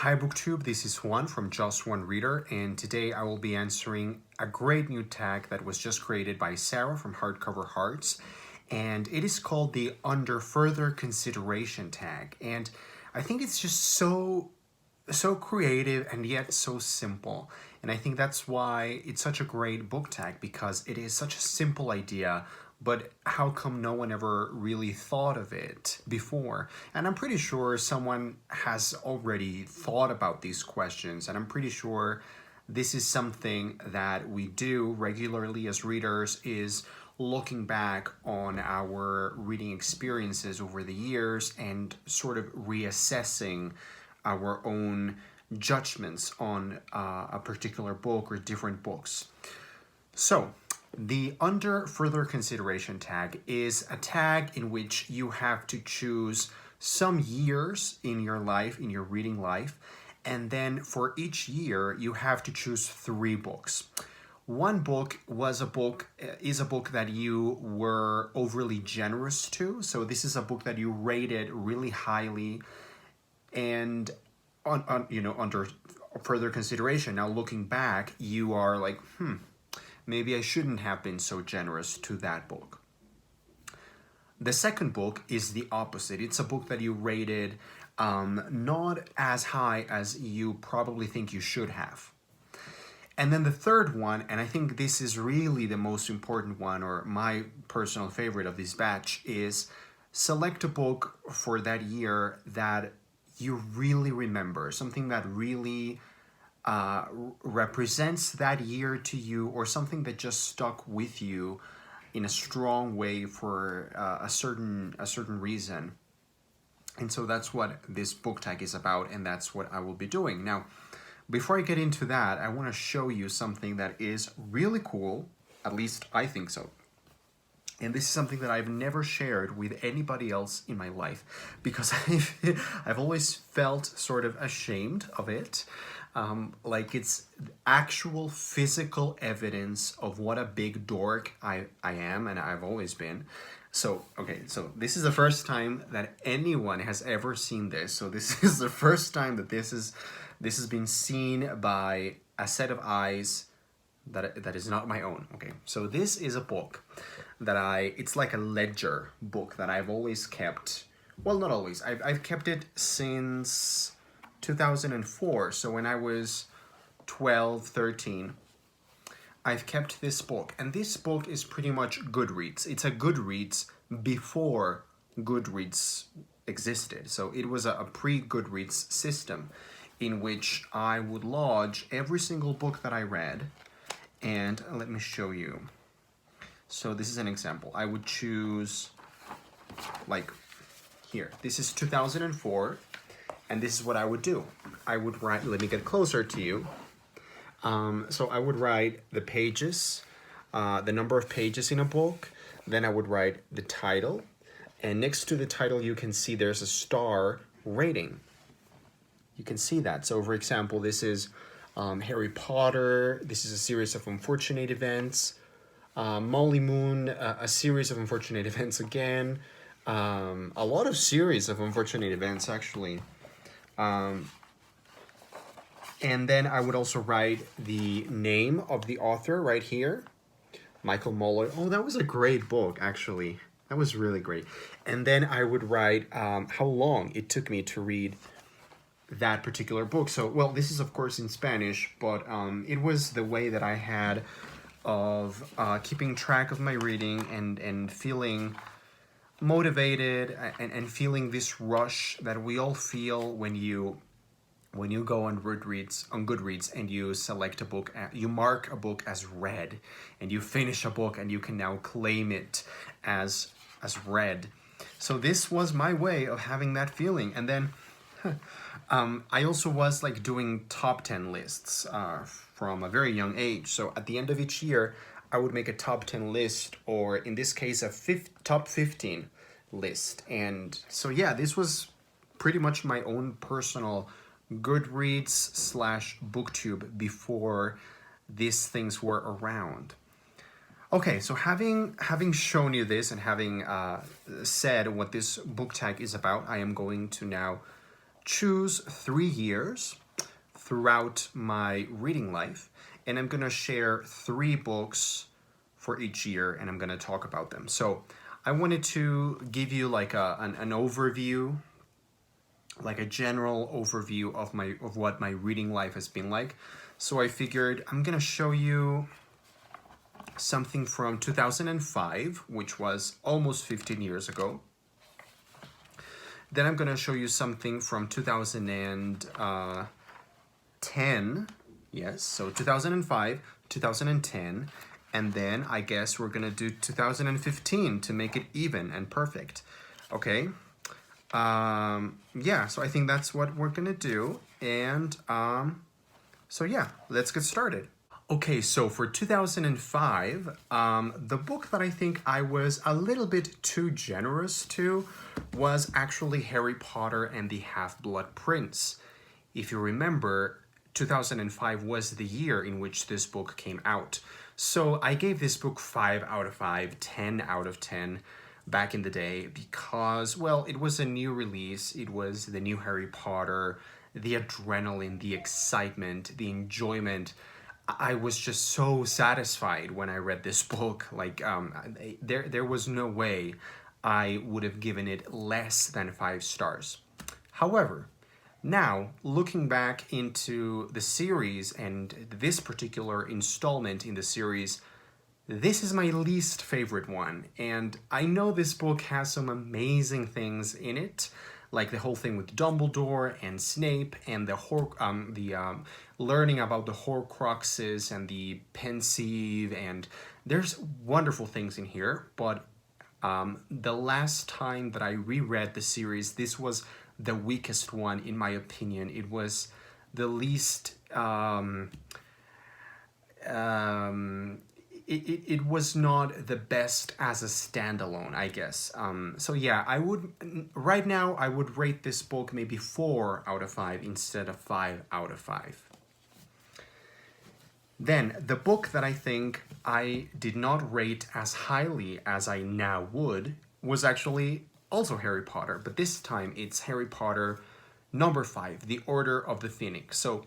Hi BookTube, this is Juan from Just One Reader, and today I will be answering a great new tag that was just created by Sarah from Hardcover Hearts, and it is called the Under Further Consideration tag. And I think it's just so creative and yet so simple. And I think that's why it's such a great book tag, because it is such a simple idea, but how come no one ever really thought of it before? And I'm pretty sure someone has already thought about these questions, and I'm pretty sure this is something that we do regularly as readers, is looking back on our reading experiences over the years and sort of reassessing our own judgments on a particular book or different books. So, the Under Further Consideration tag is a tag in which you have to choose some years in your life, in your reading life, and then for each year you have to choose 3 books. One book is a book that you were overly generous to. So this is a book that you rated really highly, and under further consideration, now looking back, you are like, maybe I shouldn't have been so generous to that book. The second book is the opposite. It's a book that you rated not as high as you probably think you should have. And then the third one, and I think this is really the most important one, or my personal favorite of this batch, is select a book for that year that you really remember, something that really represents that year to you, or something that just stuck with you in a strong way for a certain reason. And so that's what this book tag is about, and that's what I will be doing. Now, before I get into that, I want to show you something that is really cool, at least I think so. And this is something that I've never shared with anybody else in my life, because I've always felt sort of ashamed of it. Like it's actual physical evidence of what a big dork I am, and I've always been. So, okay, so this is the first time that anyone has ever seen this. So this is the first time that this has been seen by a set of eyes that is not my own. Okay, so this is a book that it's like a ledger book that I've always kept. Well, not always. I've kept it since 2004. So when I was 12, 13, I've kept this book. And this book is pretty much Goodreads. It's a Goodreads before Goodreads existed. So it was a pre-Goodreads system in which I would lodge every single book that I read. And let me show you. So this is an example. I would choose, like, here. This is 2004, and this is what I would do. I would write, let me get closer to you. So I would write the pages, the number of pages in a book. Then I would write the title. And next to the title, you can see there's a star rating. You can see that. So for example, this is Harry Potter. This is a series of unfortunate events. Molly Moon, a series of unfortunate events again. A lot of series of unfortunate events, actually. And then I would also write the name of the author right here. Michael Moller. Oh, that was a great book, actually. That was really great. And then I would write how long it took me to read that particular book. So, well, this is of course in Spanish, but it was the way that I had of keeping track of my reading and feeling motivated and feeling this rush that we all feel when you go on Goodreads and you select a book, you mark a book as read, and you finish a book and you can now claim it as read. So this was my way of having that feeling. And then I also was like doing top 10 lists from a very young age. So at the end of each year, I would make a top 10 list, or in this case, a top 15 list. And so yeah, this was pretty much my own personal Goodreads/BookTube before these things were around. Okay, so having shown you this and having said what this book tag is about, I am going to now choose 3 years throughout my reading life, and I'm gonna share 3 books for each year, and I'm gonna talk about them. So I wanted to give you like an overview, like a general overview of what my reading life has been like. So I figured I'm gonna show you something from 2005, which was almost 15 years ago. Then I'm gonna show you something from 2010. Yes, so 2005, 2010, and then I guess we're gonna do 2015 to make it even and perfect. Okay. Yeah, so I think that's what we're gonna do, and so yeah, let's get started. Okay, so for 2005, the book that I think I was a little bit too generous to was actually Harry Potter and the Half-Blood Prince. If you remember, 2005 was the year in which this book came out. So I gave this book 5 out of 5, 10 out of 10 back in the day because, well, it was a new release. It was the new Harry Potter, the adrenaline, the excitement, the enjoyment. I was just so satisfied when I read this book. Like, there was no way I would have given it less than 5 stars. However, now, looking back into the series and this particular installment in the series, this is my least favorite one. And I know this book has some amazing things in it, like the whole thing with Dumbledore and Snape and the learning about the Horcruxes and the Pensieve, and there's wonderful things in here. But the last time that I reread the series, this was the weakest one in my opinion. It was the least. It was not the best as a standalone, I guess. So yeah, right now I would rate this book maybe 4 out of 5 instead of 5 out of 5. Then, the book that I think I did not rate as highly as I now would was actually also Harry Potter, but this time it's Harry Potter number 5, The Order of the Phoenix. So,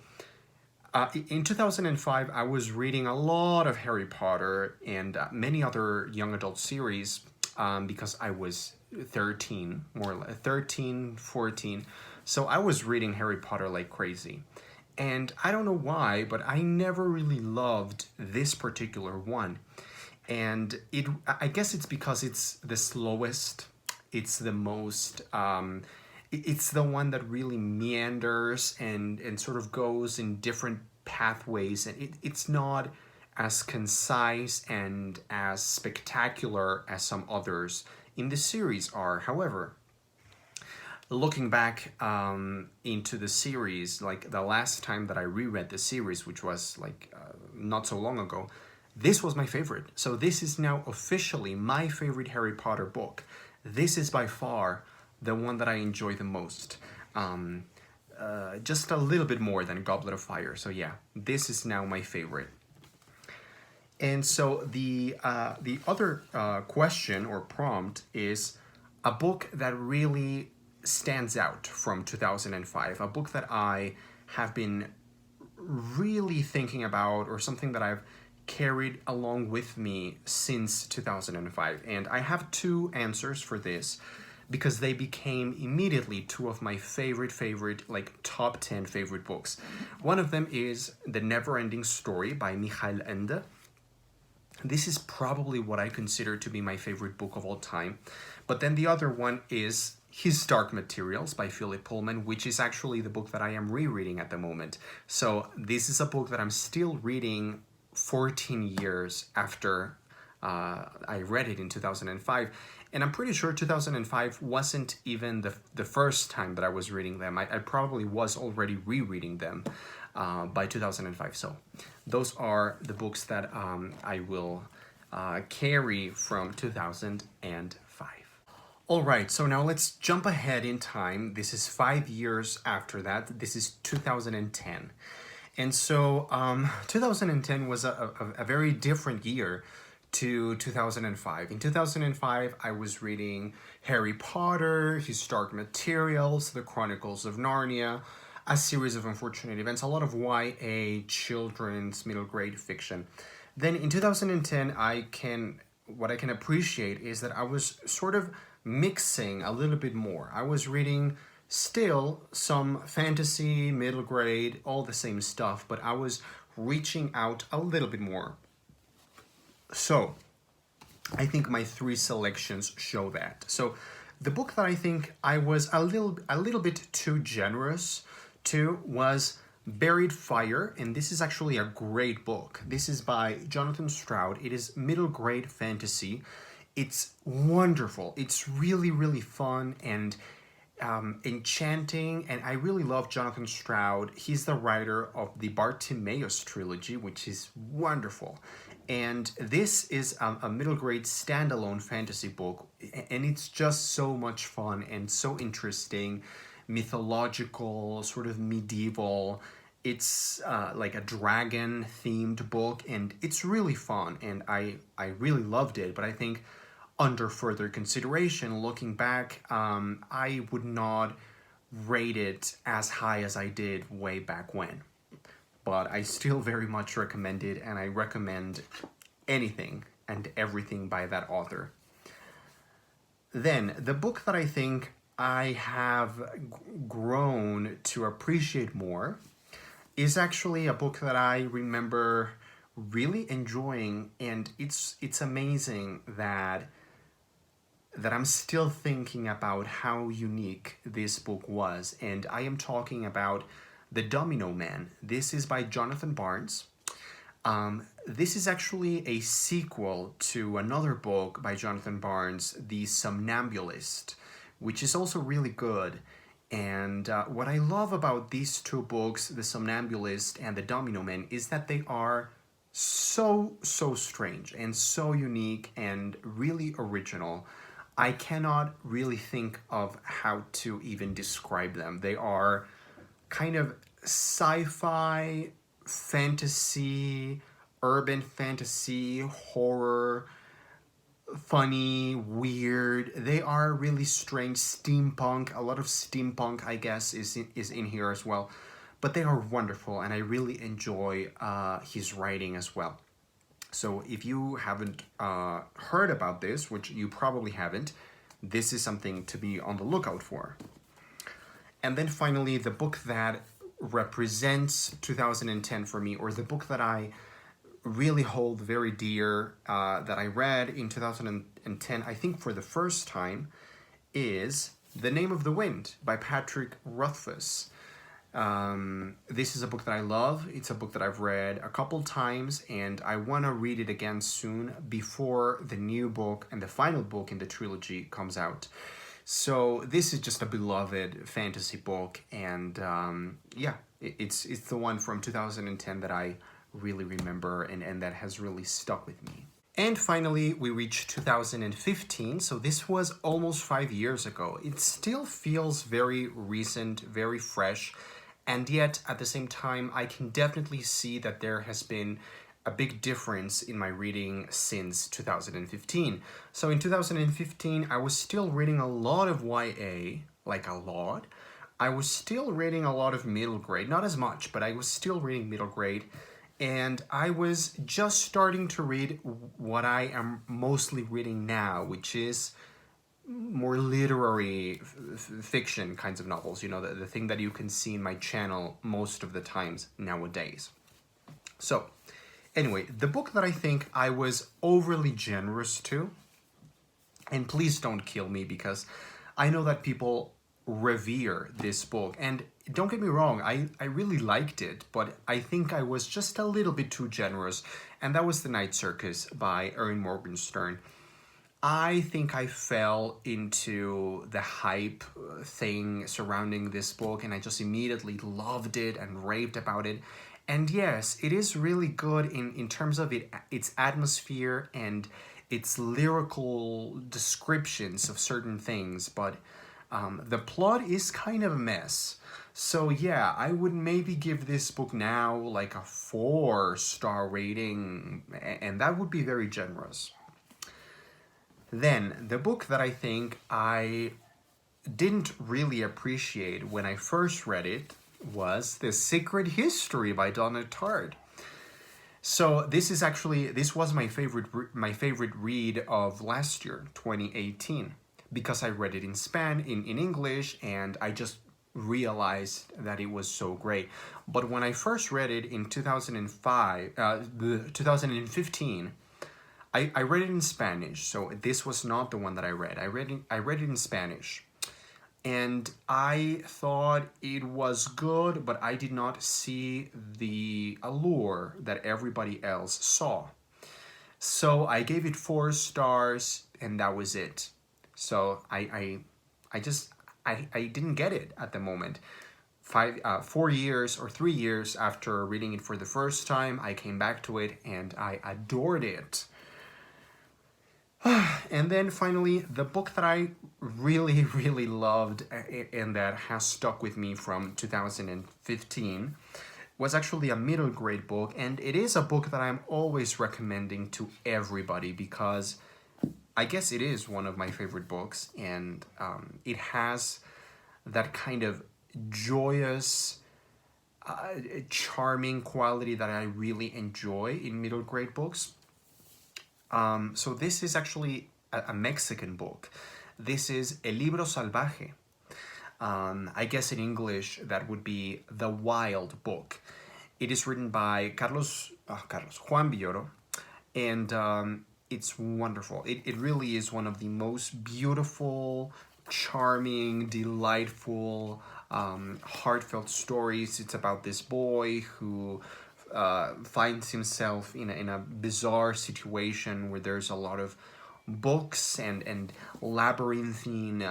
in 2005, I was reading a lot of Harry Potter and many other young adult series because I was 13, 14. So I was reading Harry Potter like crazy. And I don't know why, but I never really loved this particular one. And I guess it's because it's the slowest, it's the most, it's the one that really meanders and sort of goes in different pathways, and it's not as concise and as spectacular as some others in the series are. However, looking back into the series, like the last time that I reread the series, which was like not so long ago, this was my favorite. So this is now officially my favorite Harry Potter book. This is by far the one that I enjoy the most. Just a little bit more than Goblet of Fire. So yeah, this is now my favorite. And so the other question or prompt is a book that really stands out from 2005, a book that I have been really thinking about, or something that I've carried along with me since 2005. And I have 2 answers for this because they became immediately 2 of my favorite, like top 10 favorite books. One of them is The Never-Ending Story by Michael Ende. This is probably what I consider to be my favorite book of all time. But then the other one is His Dark Materials by Philip Pullman, which is actually the book that I am rereading at the moment. So this is a book that I'm still reading 14 years after I read it in 2005. And I'm pretty sure 2005 wasn't even the first time that I was reading them. I probably was already rereading them by 2005. So those are the books that I will carry from 2005. All right, so now let's jump ahead in time. This is 5 years after that. This is 2010. And so 2010 was a very different year to 2005. In 2005, I was reading Harry Potter, Historic Materials, The Chronicles of Narnia, A Series of Unfortunate Events, a lot of YA children's middle grade fiction. Then in 2010, what I can appreciate is that I was sort of mixing a little bit more. I was reading still some fantasy, middle grade, all the same stuff, but I was reaching out a little bit more. So, I think my three selections show that. So, the book that I think I was a little bit too generous to was Buried Fire, and this is actually a great book. This is by Jonathan Stroud. It is middle grade fantasy. It's wonderful. It's really, really fun and enchanting, and I really love Jonathan Stroud. He's the writer of the Bartimaeus trilogy, which is wonderful. And this is a middle grade standalone fantasy book, and it's just so much fun and so interesting, mythological, sort of medieval. It's like a dragon themed book, and it's really fun, and I really loved it. But I think under further consideration, looking back, I would not rate it as high as I did way back when. But I still very much recommend it, and I recommend anything and everything by that author. Then, the book that I think I have grown to appreciate more is actually a book that I remember really enjoying, and it's amazing that I'm still thinking about how unique this book was, and I am talking about The Domino Man. This is by Jonathan Barnes. This is actually a sequel to another book by Jonathan Barnes, The Somnambulist, which is also really good. And what I love about these two books, The Somnambulist and The Domino Man, is that they are so strange and so unique and really original. I cannot really think of how to even describe them. They are kind of sci-fi, fantasy, urban fantasy, horror, funny, weird. They are really strange. Steampunk, a lot of steampunk, I guess, is in here as well. But they are wonderful, and I really enjoy his writing as well. So if you haven't heard about this, which you probably haven't, this is something to be on the lookout for. And then finally, the book that represents 2010 for me, or the book that I really hold very dear, that I read in 2010, I think for the first time, is The Name of the Wind by Patrick Rothfuss. This is a book that I love. It's a book that I've read a couple times, and I want to read it again soon before the new book and the final book in the trilogy comes out. So this is just a beloved fantasy book, and yeah, it's the one from 2010 that I really remember and that has really stuck with me. And finally, we reached 2015, so this was almost 5 years ago. It still feels very recent, very fresh, and yet at the same time, I can definitely see that there has been a big difference in my reading since 2015. So in 2015, I was still reading a lot of YA, like a lot. I was still reading a lot of middle grade, not as much, but I was still reading middle grade. And I was just starting to read what I am mostly reading now, which is more literary fiction kinds of novels, you know, the thing that you can see in my channel most of the times nowadays. So, anyway, the book that I think I was overly generous to, and please don't kill me because I know that people revere this book, and don't get me wrong, I really liked it, but I think I was just a little bit too generous, and that was The Night Circus by Erin Morgenstern. I think I fell into the hype thing surrounding this book, and I just immediately loved it and raved about it. And yes, it is really good in terms of its atmosphere and its lyrical descriptions of certain things, but the plot is kind of a mess. So yeah, I would maybe give this book now like a 4-star rating, and that would be very generous. Then, the book that I think I didn't really appreciate when I first read it was The Secret History by Donna Tartt. So this was my favorite read of last year, 2018, because I read it in English, and I just realized that it was so great. But when I first read it in 2015, I read it in Spanish, so this was not the one that I read. I read it in Spanish. And I thought it was good, but I did not see the allure that everybody else saw. So I gave it 4 stars, and that was it. So I didn't get it at the moment. 4 years or 3 years after reading it for the first time, I came back to it and I adored it. And then finally, the book that I really, really loved and that has stuck with me from 2015 was actually a middle grade book, and it is a book that I'm always recommending to everybody because I guess it is one of my favorite books, and it has that kind of joyous, charming quality that I really enjoy in middle grade books. So this is actually a Mexican book. This is El Libro Salvaje. I guess in English that would be The Wild Book. It is written by Juan Villoro, and it's wonderful. It really is one of the most beautiful, charming, delightful, heartfelt stories. It's about this boy who finds himself in a bizarre situation where there's a lot of books and labyrinthine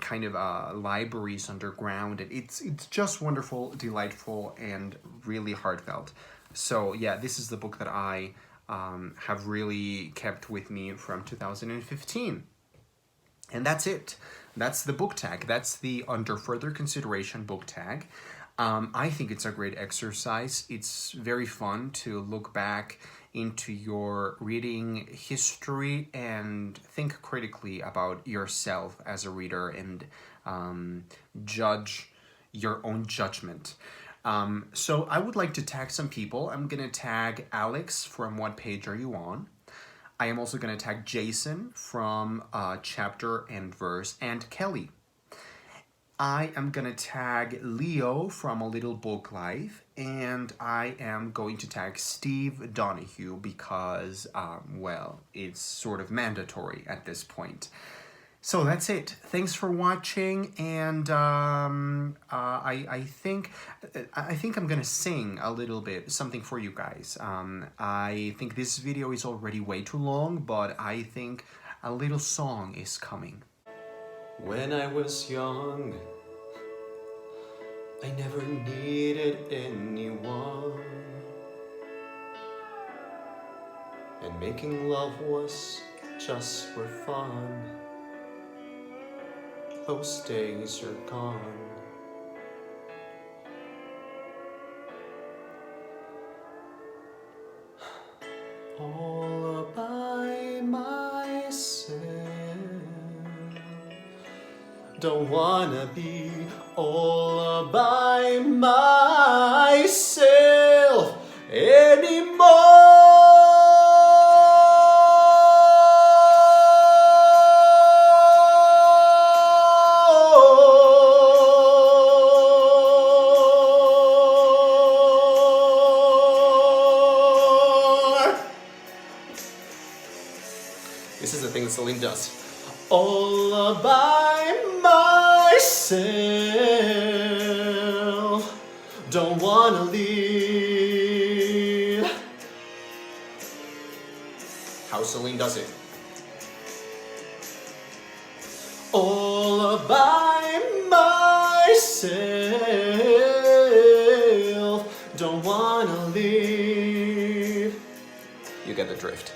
kind of libraries underground. It's just wonderful, delightful, and really heartfelt. So yeah, this is the book that I have really kept with me from 2015. And that's it. That's the book tag. That's the under further consideration book tag. I think it's a great exercise. It's very fun to look back into your reading history and think critically about yourself as a reader and judge your own judgment. So I would like to tag some people. I'm going to tag Alex from What Page Are You On? I am also going to tag Jason from Chapter and Verse, and Kelly. I am going to tag Leo from A Little Book Life, and I am going to tag Steve Donahue because, well, it's sort of mandatory at this point. So that's it. Thanks for watching, and I think I'm gonna sing a little bit, something for you guys. I think this video is already way too long, but I think a little song is coming. When I was young, I never needed anyone, and making love was just for fun. Those days are gone. All by myself. Don't wanna be all by myself anymore. This is the thing that Celine does. All by myself, don't wanna leave. How Celine does it. All by myself, don't wanna leave. You get the drift.